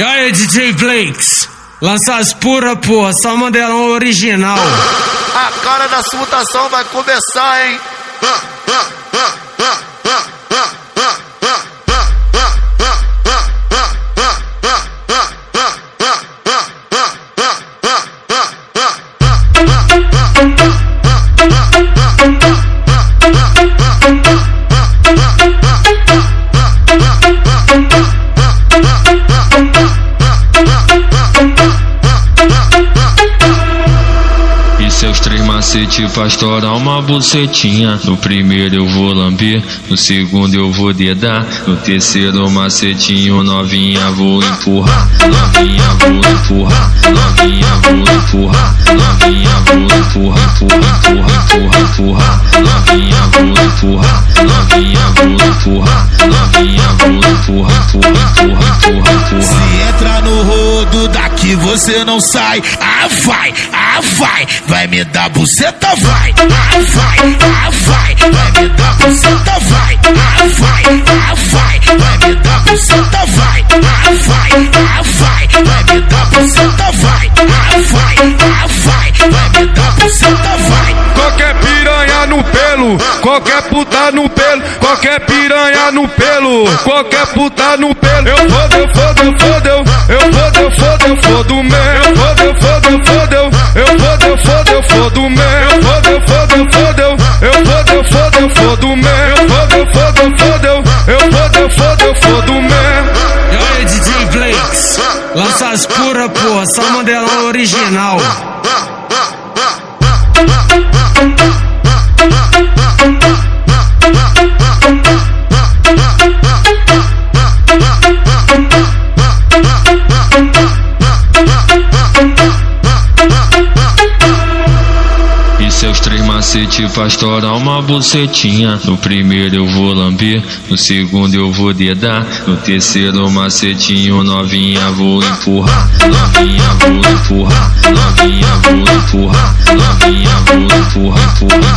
E aí, DJ Blakes, lança as pura, porra, só modelão original. A cara da mutação vai começar, hein? Seus três macetes pra estourar uma bucetinha. No primeiro eu vou lamber, no segundo eu vou dedar, no terceiro macetinho novinha vou empurrar. Novinha vou empurrar, novinha vou empurrar, novinha vou empurrar, empurrar, empurrar, empurrar. Novinha vou empurrar, novinha vou empurrar, novinha vou empurrar, empurrar, empurrar, empurrar. Se entra no rodo daqui você não sai. Vai me dar buceta, vai. Vai me dar buceta, vai. Vai me dar buceta, vai. Vai me dar buceta, vai. Vai me dar buceta, vai. Qualquer piranha no pelo, qualquer puta no pelo, qualquer piranha no pelo, qualquer puta no pelo. Eu fodo mesmo, eu fodo mesmo. Eu fodo mesmo, eu fodo mesmo. Eu fodo mesmo. E aí, DJ Blakes, lança as pura, porra, só modelão original. Seus três macetes pra estourar uma bucetinha. No primeiro eu vou lamber, no segundo eu vou dedar, no terceiro macetinho novinha vou empurrar. Novinha vou empurrar, novinha vou empurrar, novinha vou empurrar, empurrar,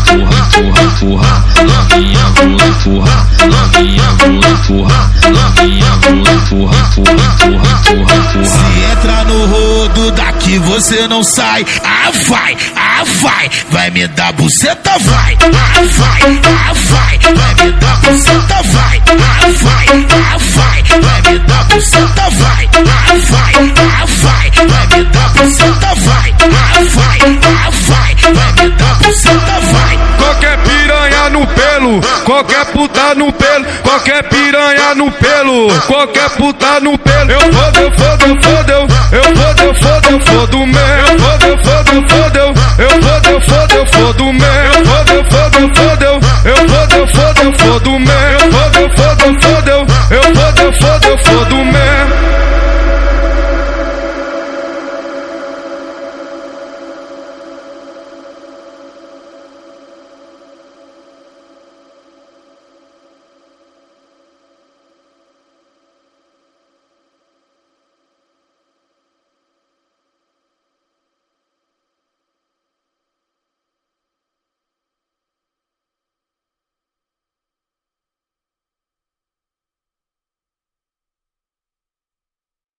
empurrar, empurrar. Novinha vou empurrar, novinha vou empurrar, novinha vou empurrar, empurrar, empurrar, empurrar. Se entra no rodo daqui você não sai. Vai me dar buceta, vai. Vai me dar buceta, vai. Vai me dar buceta, vai. Vai me dar buceta, vai. Vai me dar buceta, vai. Qualquer piranha no pelo, qualquer puta no pelo, qualquer piranha no pelo, qualquer puta no pelo. Eu fodo mesmo. Eu fodo mesmo. Eu fodo mesmo. Eu fodo mesmo.